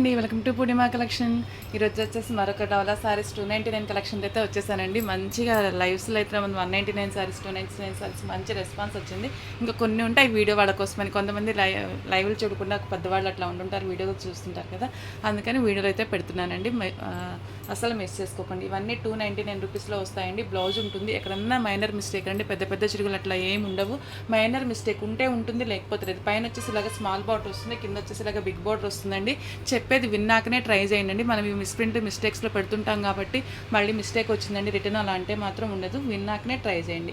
అండి, welcome to Purnima collection. ఈరోజు వచ్చేసి మరొక డోలా సారీస్ 299 కలెక్షన్ అయితే వచ్చేసానండి. మంచిగా లైవ్స్లో అయితే 199 సారీస్ 299 సారీస్ మంచి రెస్పాన్స్ వచ్చింది. ఇంకా కొన్ని ఉంటాయి వీడియో వాళ్ళ కోసమని. కొంతమంది లైవ్లు చూడకుండా పెద్దవాళ్ళు అట్లా ఉంటుంటారు, వీడియోలు చూస్తుంటారు కదా, అందుకని వీడియోలు అయితే పెడుతున్నానండి. అసలు మిస్ చేసుకోకండి. ఇవన్నీ 299 రూపీస్లో వస్తాయండి. బ్లౌజ్ ఉంటుంది, ఎక్కడన్నా మైనర్ మిస్టేక్ అండి, పెద్ద పెద్ద చిరుగులు అట్లా ఏమి ఉండవు. మైనర్ మిస్టేక్ ఉంటే ఉంటుంది, లేకపోతే లేదు. పైన వచ్చేసి ఇలాగ స్మాల్ బార్డర్ వస్తుంది, కింద వచ్చేసి ఇలాగ బిగ్ బార్డర్ వస్తుందండి. చెప్పేది విన్నాకనే ట్రై చేయండి. మనం ఈ మిస్ప్రింట్ మిస్టేక్స్లో పెడుతుంటాం కాబట్టి మళ్ళీ మిస్టేక్ వచ్చిందండి రిటర్న్ అలా అంటే మాత్రం ఉండదు. విన్నాకనే ట్రై చేయండి.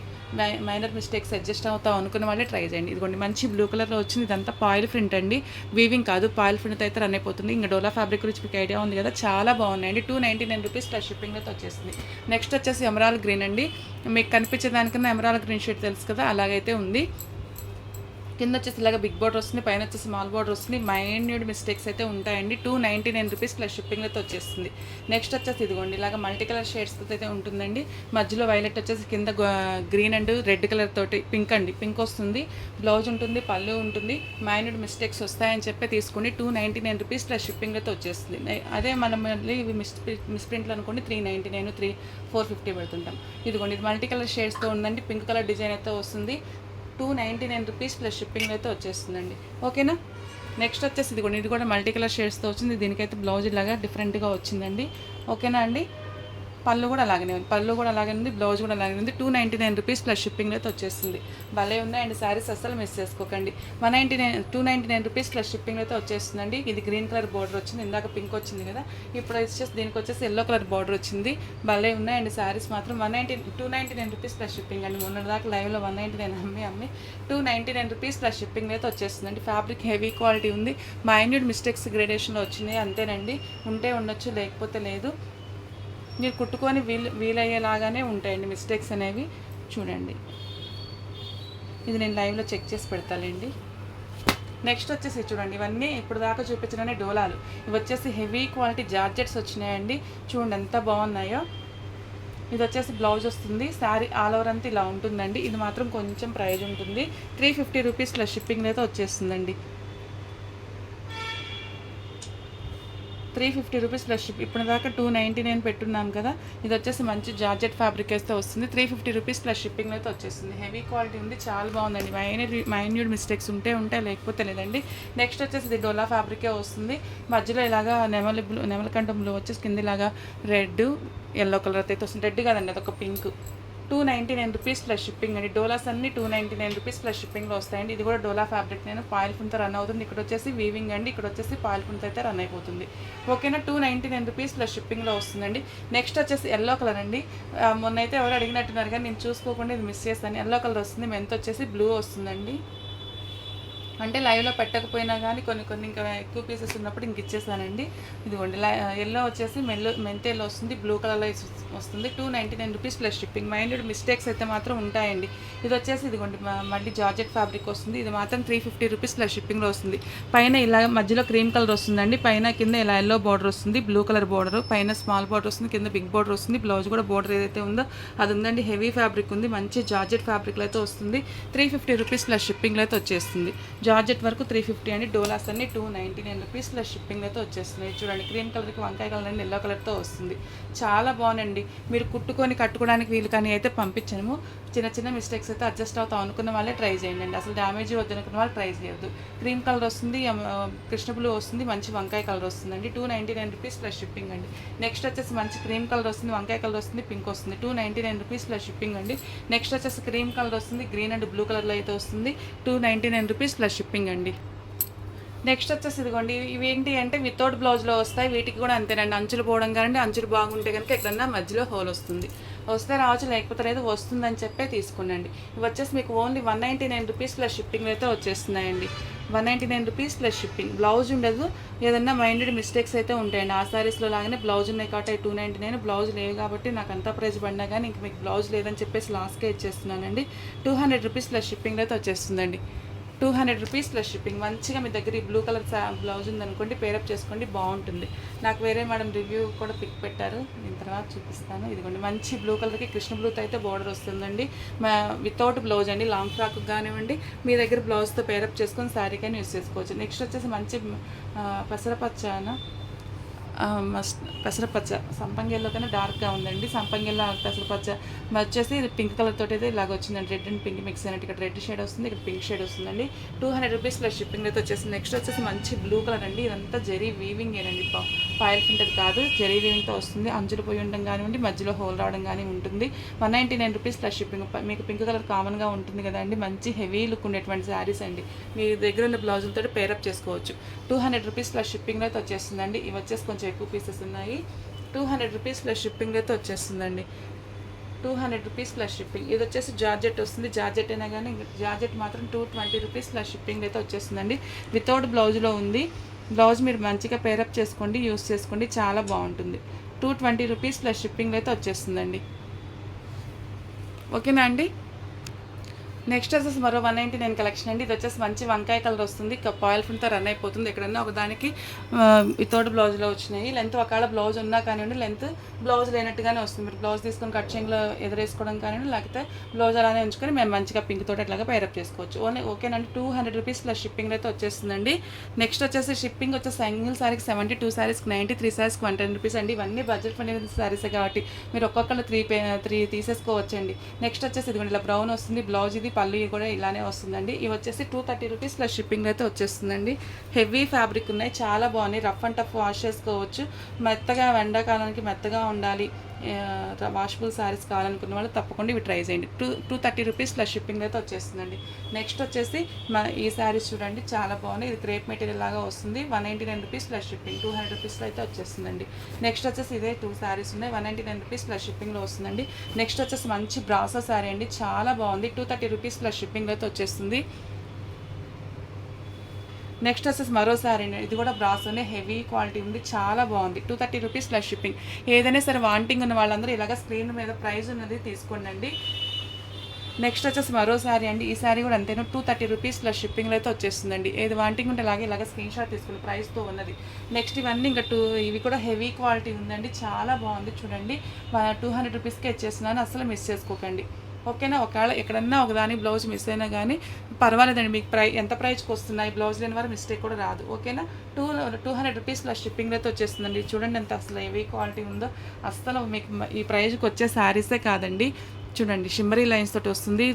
మైనర్ మిస్టేక్స్ అడ్జస్ట్ అవుతాం అనుకున్న వాళ్ళే ట్రై చేయండి. ఇదిగోండి మంచి బ్లూ కలర్లో వచ్చింది. ఇదంతా పాయిల్ ప్రింట్ అండి, వీవింగ్ కాదు. పాయిల్ ప్రింట్ అయితే రన్ అయిపోతుంది. ఇంకా డోలా ఫ్యాబ్రిక్ గురించి మీకు ఐడియా ఉంది కదా, చాలా బాగున్నాయండి. 299 రూపీస్ ప్లస్ షిప్పింగ్ అయితే వచ్చేసింది. నెక్స్ట్ వచ్చేసి ఎమరాల్డ్ గ్రీన్ అండి. మీకు కనిపించేదానికన్నా ఎమరాల్డ్ గ్రీన్ షేడ్ తెలుసు కదా, అలాగైతే ఉంది. కింద వచ్చేసి ఇలాగ బిగ్ బార్డర్ వస్తుంది, పైన వచ్చేసి స్మాల్ బార్డర్ వస్తుంది. మైన్యూడ్ మిస్టేక్స్ అయితే ఉంటాయండి. 299 రూపీస్ ప్లస్ షిప్పింగ్ అయితే వచ్చేస్తుంది. నెక్స్ట్ వచ్చేసి ఇదిగోండి ఇలాగ మల్టీ కలర్ షేడ్స్ అయితే ఉంటుందండి. మధ్యలో వైలెట్ వచ్చేసి కింద గ్రీన్ అండ్ రెడ్ కలర్ తోటి పింక్ అండి, పింక్ వస్తుంది. బ్లౌజ్ ఉంటుంది, పళ్ళు ఉంటుంది. మైన్యూడ్ మిస్టేక్స్ వస్తాయని చెప్పి తీసుకోండి. 299 రూపీస్ ప్లస్ షిప్పింగ్ అయితే వచ్చేస్తుంది. అదే మనం మళ్ళీ ఇవి మిస్ప్రింట్లు అనుకోండి 399 450 పెడుతుంటాం. ఇదిగోండి ఇది మల్టీ కలర్ షేడ్స్తో ఉందండి. పింక్ కలర్ డిజైన్ అయితే వస్తుంది. 299 రూపీస్ ప్లస్ షిప్పింగ్ అయితే వచ్చేస్తుందండి. ఓకేనా. నెక్స్ట్ వచ్చేసి ఇది కూడా మల్టీ కలర్ షేడ్స్తో వచ్చింది. దీనికైతే బ్లౌజ్ ఇలాగా డిఫరెంట్గా వచ్చిందండి. ఓకేనా అండి. పళ్ళు కూడా అలాగనే ఉంది, బ్లౌజ్ కూడా అలాగే ఉంది. 299 రూపీస్ ప్లస్ షిప్పింగ్ అయితే వచ్చేస్తుంది. భలే ఉన్నాయి అండ్ శారీస్ అస్సలు మిస్ చేసుకోకండి. 299 రూపీస్ ప్లస్ షిప్పింగ్ అయితే వచ్చేస్తుందండి. ఇది గ్రీన్ కలర్ బార్డర్ వచ్చింది, ఇందాక పింక్ వచ్చింది కదా, ఇప్పుడు వచ్చేసి దీనికి వచ్చేసి ఎల్లో కలర్ బార్డర్ వచ్చింది. భలే ఉన్నాయి అండ్ శారీస్ మాత్రం 299 రూపీస్ ప్లస్ షిప్పింగ్ అండి. మొన్న దాకా లైవ్లో 199 అమ్మి 299 రూపీస్ ప్లస్ షిప్పింగ్ అయితే వచ్చేస్తుందండి. ఫ్యాబ్రిక్ హెవీ క్వాలిటీ ఉంది. మైన్యూట్ మిస్టేక్స్ గ్రేడేషన్లో వచ్చినాయి అంతేనండి. ఉంటే ఉండొచ్చు, లేకపోతే లేదు. మీరు కుట్టుకొని వీలయ్యేలాగానే ఉంటాయండి మిస్టేక్స్ అనేవి. చూడండి, ఇది నేను లైవ్లో చెక్ చేసి పెడతానండి. నెక్స్ట్ వచ్చేసి చూడండి, ఇవన్నీ ఇప్పుడు దాకా చూపించడమే డోలాలు. ఇవి వచ్చేసి హెవీ క్వాలిటీ జార్జెట్స్ వచ్చినాయండి. చూడండి ఎంత బాగున్నాయో. ఇది వచ్చేసి బ్లౌజ్ వస్తుంది. శారీ ఆల్ ఓవర్ అంతా ఇలా ఉంటుందండి. ఇది మాత్రం కొంచెం ప్రైజ్ ఉంటుంది. 350 రూపీస్ ప్లస్ షిప్పింగ్ అయితే వచ్చేస్తుందండి. 350 రూపీస్ ప్లస్ షిప్. ఇప్పుడు దాకా 299 పెట్టున్నాం కదా, ఇది వచ్చేసి మంచి జార్జెట్ ఫ్యాబ్రిక్ అయితే వస్తుంది. 350 రూపీస్ ప్లస్ షిప్పింగ్ అయితే వచ్చేస్తుంది. హెవీ క్వాలిటీ ఉంది, చాలా బాగుందండి. మైన్యూడ్ మిస్టేక్స్ ఉంటాయి, లేకపోతే లేదండి. నెక్స్ట్ వచ్చేసి ఇది డోలా ఫ్యాబ్రికే వస్తుంది. మధ్యలో ఇలాగా నెమలకంఠం బ్లూ వచ్చేసి కింద ఇలాగా రెడ్ ఎల్లో కలర్ అయితే వస్తుంది. రెడ్ కాదండి, అదొక పింక్. 299 రూపీస్ ప్లస్ షిప్పింగ్ అండి. డోలాస్ అన్ని 299 రూపీస్ ప్లస్ షిప్పింగ్లో వస్తాయండి. ఇది కూడా డోలా ఫ్యాబ్రిక్, నేను పాయిల్ ప్రింట్తో రన్ అవుతుంది. ఇక్కడ వచ్చేసి వీవింగ్ అండి, ఇక్కడ వచ్చేసి పాయిల్ ప్రింట్ అయితే రన్ అయిపోతుంది. ఓకేనా. 299 రూపీస్ ప్లస్ షిప్పింగ్లో వస్తుందండి. నెక్స్ట్ వచ్చేసి ఎల్లో కలర్ అండి. మొన్న అయితే ఎవరు అడిగినట్టున్నారు కానీ నేను చూసుకోకుండా ఇది మిస్ చేస్తాను. ఎల్లో కలర్ వస్తుంది, మెంత్ వచ్చేసి బ్లూ వస్తుందండి. అంటే లైవ్లో పెట్టకపోయినా కానీ కొన్ని ఇంకా ఎక్కువ పీసెస్ ఉన్నప్పుడు ఇంక ఇచ్చేసానండి. ఇదిగోండి ఎల్లో వచ్చేసి మెంత్ ఎల్లో వస్తుంది, బ్లూ కలర్లో వస్తుంది. 299 rupees plus shipping. Mind mistakes అయితే మాత్రం ఉంటాయండి. ఇది వచ్చేసి ఇదిగోండి మళ్ళీ జార్జెట్ ఫ్యాబ్రిక్ వస్తుంది. ఇది మాత్రం 350 రూపీస్ ప్లస్ షిప్పింగ్లో వస్తుంది. పైన ఇలా మధ్యలో క్రీమ్ కలర్ వస్తుందండి, పైన కింద ఇలా ఎల్లో బార్డర్ వస్తుంది, బ్లూ కలర్ బార్డర్, పైన స్మాల్ బార్డర్ వస్తుంది, కింద బిగ్ బార్డర్ వస్తుంది. బ్లౌజ్ కూడా బార్డర్ ఏదైతే ఉందో అది ఉందండి. హెవీ ఫ్యాబ్రిక్ ఉంది, మంచి జార్జెట్ ఫ్యాబ్రిక్లో అయితే వస్తుంది. 350 రూపీస్ ప్లస్ షిప్పింగ్లో అయితే వచ్చేస్తుంది. జార్జెట్ వరకు 350 అండి. డోలాస్ అన్ని 299 రూపీస్ ప్లస్ షిప్పింగ్ అయితే వచ్చేస్తుంది. చూడండి, క్రీమ్ కలర్కి వంకాయ కలర్ అండి, ఎల్లో కలర్తో వస్తుంది. చాలా బాగుందండి. మీరు కట్టుకోవడానికి వీలు కానీ అయితే పంపించాము. చిన్న మిస్టేక్స్ అయితే అడ్జస్ట్ అవుతాం అనుకున్న వాళ్ళే ట్రై చేయండి అండి. అసలు డ్యామేజ్ వద్దనుకున్న వాళ్ళు ట్రై చేయొద్దు. క్రీమ్ కలర్ వస్తుంది, కృష్ణ బ్లూ వస్తుంది, మంచి వంకాయ కలర్ వస్తుందండి. 299 రూపీస్ ప్లస్ షిప్పింగ్ అండి. నెక్స్ట్ వచ్చేసి మంచి క్రీమ్ కలర్ వస్తుంది, వంకాయ కలర్ వస్తుంది, పింక్ వస్తుంది. 299 రూపీస్ ప్లస్ షిప్పింగ్ అండి. నెక్స్ట్ వచ్చేసి క్రీమ్ కలర్ వస్తుంది, గ్రీన్ అండ్ బ్లూ కలర్లో అయితే వస్తుంది. 299 రూపీస్ ప్లస్ షిప్పింగ్ అండి. నెక్స్ట్ వచ్చేసి ఇదిగోండి, ఇవి ఏంటి అంటే వితౌట్ బ్లౌజ్లో వస్తాయి. వీటికి కూడా అంతేనండి. అంచులు పోవడం కానీ అంచులు బాగుంటే కనుక ఎక్కడన్నా మధ్యలో హోల్ వస్తే రావచ్చు, లేకపోతే లేదు, వస్తుందని చెప్పే తీసుకున్నాండి. ఇవి వచ్చేసి మీకు ఓన్లీ 199 రూపీస్ ప్లస్ షిప్పింగ్ అయితే వచ్చేస్తున్నాయండి. 199 రూపీస్ ప్లస్ షిప్పింగ్. బ్లౌజ్ ఉండదు, ఏదన్నా మైండెడ్ మిస్టేక్స్ అయితే ఉంటాయండి. ఆ సారీస్లో లాగానే బ్లౌజ్ ఉన్నాయి కాబట్టి 299. బ్లౌజ్ లేవు కాబట్టి నాకు అంత ప్రైస్ పడినా కానీ ఇంక మీకు బ్లౌజ్ లేదని చెప్పేసి లాస్ట్గా ఇచ్చేస్తున్నానండి. 200 రూపీస్ ప్లస్ షిప్పింగ్ అయితే వచ్చేస్తుందండి. 200 రూపీస్ ప్లస్ షిప్పింగ్. మంచిగా మీ దగ్గర ఈ బ్లూ కలర్ బ్లౌజ్ ఉందనుకోండి, పేరప్ చేసుకోండి, బాగుంటుంది. నాకు వేరే మేడం రివ్యూ కూడా పిక్ పెట్టారు, నేను తర్వాత చూపిస్తాను. ఇదిగోండి మంచి బ్లూ కలర్కి కృష్ణ బ్లూతో అయితే బార్డర్ వస్తుందండి. వితౌట్ బ్లౌజ్ అండి. లాంగ్ ఫ్రాక్ కానివ్వండి, మీ దగ్గర బ్లౌజ్తో పేరప్ చేసుకొని శారీ కానీ యూస్ చేసుకోవచ్చు. నెక్స్ట్ వచ్చేసి మంచి పెసరపచ్చన పెసరపచ్చ సంపంగి ఎల్లో కన్నా డార్క్గా ఉందండి. సంపంగి ఎల్లో పెసరపచ్చ వచ్చేసి ఇది పింక్ కలర్ తోటి అయితే ఇలాగ వచ్చిందండి. రెడ్ అండ్ పింక్ మిక్స్ అయినట్టు ఇక్కడ రెడ్ షేడ్ వస్తుంది, ఇక్కడ పింక్ షేడ్ వస్తుందండి. 200 రూపీస్ ప్లస్ షిప్పింగ్ అయితే వచ్చేసింది. నెక్స్ట్ వచ్చేసి మంచి బ్లూ కలర్ అండి. ఇదంతా జెరీ వీవింగ్ ఏనండి, పాయల్ ప్రింటెడ్ కాదు, జెరీ వీవింగ్తో వస్తుంది. అంచులు పోయి ఉండడం కానివ్వండి, మధ్యలో హోల్ రావడం కానీ ఉంటుంది. 199 రూపీస్ ప్లస్ షిప్పింగ్. మీకు పింక్ కలర్ కామన్గా ఉంటుంది కదండి, మంచి హెవీ లుక్ ఉండేటువంటి శారీస్ అండి. మీ దగ్గర ఉన్న బ్లౌజులతో పేరప్ చేసుకోవచ్చు. 200 రూపీస్ ప్లస్ షిప్పింగ్ అయితే వచ్చేస్తుందండి. ఇవి వచ్చేసి కొంచెం ఎక్కువ పీసెస్ ఉన్నాయి. 200 రూపీస్ ప్లస్ షిప్పింగ్ అయితే వచ్చేస్తుందండి. 200 రూపీస్ ప్లస్ షిప్పింగ్. ఇది వచ్చేసి జార్జెట్ వస్తుంది. జార్జెట్ అయినా కానీ జార్జెట్ మాత్రం 220 రూపీస్ ప్లస్ షిప్పింగ్ అయితే వచ్చేస్తుందండి. వితౌట్ బ్లౌజ్లో ఉంది. బ్లౌజ్ మీరు మంచిగా పేరప్ చేసుకోండి, యూస్ చేసుకోండి, చాలా బాగుంటుంది. 220 రూపీస్ ప్లస్ షిప్పింగ్ అయితే వచ్చేస్తుందండి. ఓకేనా అండి. నెక్స్ట్ వచ్చేసి మరో 199 కలెక్షన్ అండి. ఇది వచ్చేసి మంచి వంకాయ కలర్ వస్తుంది. పాయిల్ ప్రింట్తో రన్ అయిపోతుంది. ఎక్కడన్నా ఒకదానికి వితౌట్ బ్లౌజ్లో వచ్చినాయి. లెంత్ ఒకవేళ బ్లౌజ్ ఉన్నా కానివ్వండి, లెంత్ బ్లౌజ్ లేనట్టుగానే వస్తుంది. మీరు బ్లౌజ్ తీసుకొని కట్ చేయింగ్లో ఎదురేసుకోవడం కానివ్వండి, లేకపోతే బ్లౌజ్ అలానే ఉంచుకొని మేము మంచిగా పింక్ తోటి అట్లాగా పేరప్ చేసుకోవచ్చు. ఓకేనండి. 200 రూపీస్ ప్లస్ షిప్పింగ్ అయితే వచ్చేస్తుందండి. నెక్స్ట్ వచ్చేసి షిప్పింగ్ వచ్చేసి సింగిల్ శారీకి 70, 2 శారీస్కి 90, 3 శారీస్కి 110 రూపీస్ అండి. ఇవన్నీ బడ్జెట్ ఫ్రెండ్లీ శారీసే కాబట్టి మీరు ఒక్కొక్కరు 3 తీసేసుకోవచ్చండి. నెక్స్ట్ వచ్చేసి ఇదిగోండి ఇలా బ్రౌన్ వస్తుంది. బ్లౌజ్ ఇది, పళ్ళు కూడా ఇలానే వస్తుందండి. ఇవి వచ్చేసి 230 రూపీస్ ప్లస్ షిప్పింగ్ అయితే వచ్చేస్తుందండి. హెవీ ఫ్యాబ్రిక్ ఉన్నాయి, చాలా బాగున్నాయి. రఫ్ అండ్ టఫ్ వాష్ చేసుకోవచ్చు. మెత్తగా ఎండాకాలానికి మెత్తగా ఉండాలి, వాషబుల్ శారీస్ కావాలనుకున్న వాళ్ళు తప్పకుండా ఇవి ట్రై చేయండి. 230 రూపీస్ ప్లస్ షిప్పింగ్ అయితే వచ్చేస్తుందండి. నెక్స్ట్ వచ్చేసి ఈ శారీస్ చూడండి, చాలా బాగున్నాయి. ఇది క్రేప్ మెటీరియల్ లాగా వస్తుంది. 199 రూపీస్ ప్లస్ షిప్పింగ్. 200 రూపీస్లో అయితే వచ్చేస్తుందండి. నెక్స్ట్ వచ్చేసి ఇదే 2 శారీస్ ఉన్నాయి. 199 రూపీస్ ప్లస్ షిప్పింగ్లో వస్తుందండి. నెక్స్ట్ వచ్చేసి మంచి బ్రాసో శారీ అండి, చాలా బాగుంది. 230 రూపీస్ ప్లస్ షిప్పింగ్లో అయితే వచ్చేస్తుంది. నెక్స్ట్ వచ్చేసి మరో శారీ అండి. ఇది కూడా బ్రాసోనే, హెవీ క్వాలిటీ ఉంది, చాలా బాగుంది. 230 రూపీస్ ప్లస్ షిప్పింగ్. ఏదైనా సరే వాంటింగ్ ఉన్న వాళ్ళందరూ ఇలాగ స్క్రీన్ మీద ప్రైస్ ఉన్నది తీసుకోండి. నెక్స్ట్ వచ్చేసి మరో శారీ అండి. ఈ శారీ కూడా అంతేనా, 230 రూపీస్ ప్లస్ షిప్పింగ్లో అయితే వచ్చేస్తుందండి. ఏది వాంటింగ్ ఉంటే ఇలాగ స్క్రీన్ షాట్ తీసుకుని ప్రైస్తో ఉన్నది. నెక్స్ట్ ఇవన్నీ ఇంకా ఇవి కూడా హెవీ క్వాలిటీ ఉందండి, చాలా బాగుంది. చూడండి 200 రూపీస్కే ఇచ్చేస్తున్నాను, అసలు మిస్ చేసుకోకండి. ఓకేనా. ఒకవేళ ఎక్కడన్నా ఒకదాని బ్లౌజ్ మిస్ అయినా కానీ పర్వాలేదండి, మీకు ఎంత ప్రైస్కి వస్తున్నాయి, బ్లౌజ్ లేని వారు మిస్టేక్ కూడా రాదు. ఓకేనా. 200 రూపీస్ ప్లస్ షిప్పింగ్ అయితే వచ్చేస్తుందండి. చూడండి ఎంత అసలు హెవీ క్వాలిటీ ఉందో. అసలు మీకు ఈ ప్రైస్కి వచ్చే శారీసే కాదండి. చూడండి షిమ్మరీ లైన్స్ తోటి వస్తుంది.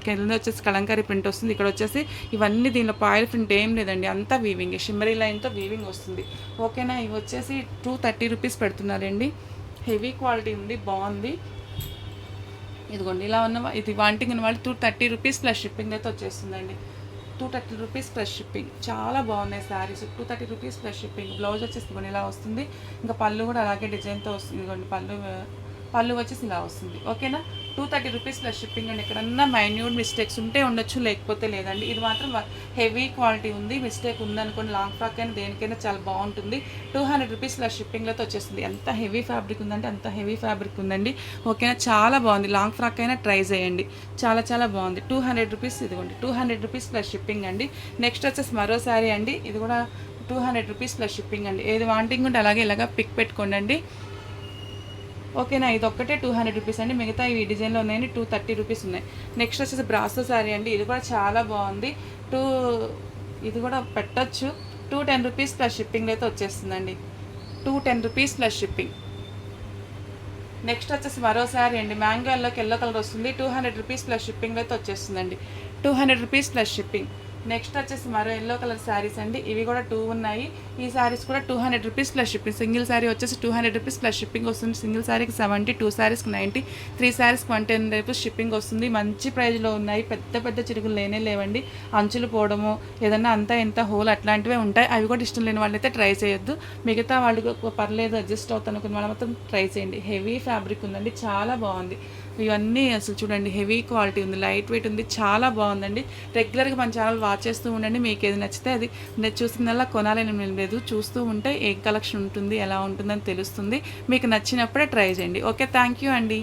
కింద వచ్చేసి కలంకారీ ప్రింట్ వస్తుంది. ఇక్కడ వచ్చేసి ఇవన్నీ దీనిలో పాయిల్ ప్రింట్ ఏం లేదండి, అంతా వీవింగ్, షిమ్మరీ లైన్తో వీవింగ్ వస్తుంది. ఓకేనా. ఇవి వచ్చేసి 230 రూపీస్ పెడుతున్నారండి. హెవీ క్వాలిటీ ఉంది, బాగుంది. ఇదిగోండి ఇలా ఉన్న ఇది వాంటింగ్ ఉన్న వాళ్ళు 230 రూపీస్ ప్లస్ షిప్పింగ్ అయితే వచ్చేస్తుందండి. 230 రూపీస్ ప్లస్ షిప్పింగ్. చాలా బాగున్నాయి saris. 230 rupees plus shipping. Blouse వచ్చేసి ఇదిగోండి ఇలా వస్తుంది. ఇంకా పళ్ళు కూడా అలాగే డిజైన్తో వస్తుంది. ఇదిగోండి పళ్ళు వచ్చేసి ఇలా వస్తుంది. ఓకేనా. 230 రూపీస్ ప్లస్ షిప్పింగ్ అండి. ఎక్కడన్నా మైన్యూట్ మిస్టేక్స్ ఉంటే ఉండొచ్చు, లేకపోతే లేదండి. ఇది మాత్రం హెవీ క్వాలిటీ ఉంది. మిస్టేక్ ఉందనుకోండి లాంగ్ ఫ్రాక్ అయినా దేనికైనా చాలా బాగుంటుంది. 200 రూపీస్ ప్లస్ షిప్పింగ్లో వచ్చేస్తుంది. ఎంత హెవీ ఫ్యాబ్రిక్ ఉందంటే అంత హెవీ ఫ్యాబ్రిక్ ఉందండి. ఓకేనా. చాలా బాగుంది. లాంగ్ ఫ్రాక్ అయినా ట్రై చేయండి, చాలా చాలా బాగుంది. 200 రూపీస్. ఇదిగోండి 200 రూపీస్ ప్లస్ షిప్పింగ్ అండి. నెక్స్ట్ వచ్చేసి మరో శారీ అండి. ఇది కూడా 200 రూపీస్ ప్లస్ షిప్పింగ్ అండి. ఏది వాంటింగ్ ఉంటే అలాగే ఇలాగా పిక్ పెట్టుకోండి. ఓకేనా. ఇది ఒక్కటే 200 రూపీస్ అండి. మిగతా ఈ డిజైన్లో ఉన్నాయని 230 రూపీస్ ఉన్నాయి. నెక్స్ట్ వచ్చేసి బ్రాసో శారీ అండి. ఇది కూడా చాలా బాగుంది. ఇది కూడా పెట్టచ్చు. 210 రూపీస్ ప్లస్ షిప్పింగ్ అయితే వచ్చేస్తుందండి. 210 రూపీస్ ప్లస్ షిప్పింగ్. నెక్స్ట్ వచ్చేసి మరో శారీ అండి. మ్యాంగో ఎల్లో కలర్ వస్తుంది. 200 రూపీస్ ప్లస్ షిప్పింగ్ అయితే వచ్చేస్తుందండి. 200 రూపీస్ ప్లస్ షిప్పింగ్. నెక్స్ట్ వచ్చేసి మరో ఎల్లో కలర్ శారీస్ అండి. ఇవి కూడా 2 ఉన్నాయి. ఈ శారీస్ కూడా 200 rupees plus shipping. Single sari వచ్చేసి 200 రూపీస్ ప్లస్ షిప్పింగ్ వస్తుంది. సింగిల్ శారీకి 70, 2 శారీస్కి 90, 3 శారీస్కి 110 రూపీస్ షిప్పింగ్ వస్తుంది. మంచి ప్రైజ్లో ఉన్నాయి. పెద్ద చిరుగులు లేవండి. అంచులు పోవడము, ఏదన్నా అంతా ఎంత హోల్ అట్లాంటివే ఉంటాయి. అవి కూడా ఇష్టం లేని వాళ్ళైతే ట్రై చేయొద్దు. మిగతా వాళ్ళు పర్లేదు అడ్జస్ట్ అవుతాను అనుకున్న వాళ్ళు మాత్రం ట్రై చేయండి. హెవీ ఫ్యాబ్రిక్ ఉందండి, చాలా బాగుంది. ఇవన్నీ అసలు చూడండి హెవీ క్వాలిటీ ఉంది, లైట్ వెయిట్ ఉంది, చాలా బాగుందండి. రెగ్యులర్గా మన ఛానల్ వాచ్ చేస్తూ ఉండండి. మీకు ఏది నచ్చితే అది చూసినల్లా కొనాలని లేదు, చూస్తూ ఉంటే ఏ కలెక్షన్ ఉంటుంది, ఎలా ఉంటుందని తెలుస్తుంది. మీకు నచ్చినప్పుడే ట్రై చేయండి. ఓకే, థ్యాంక్ యూ అండి.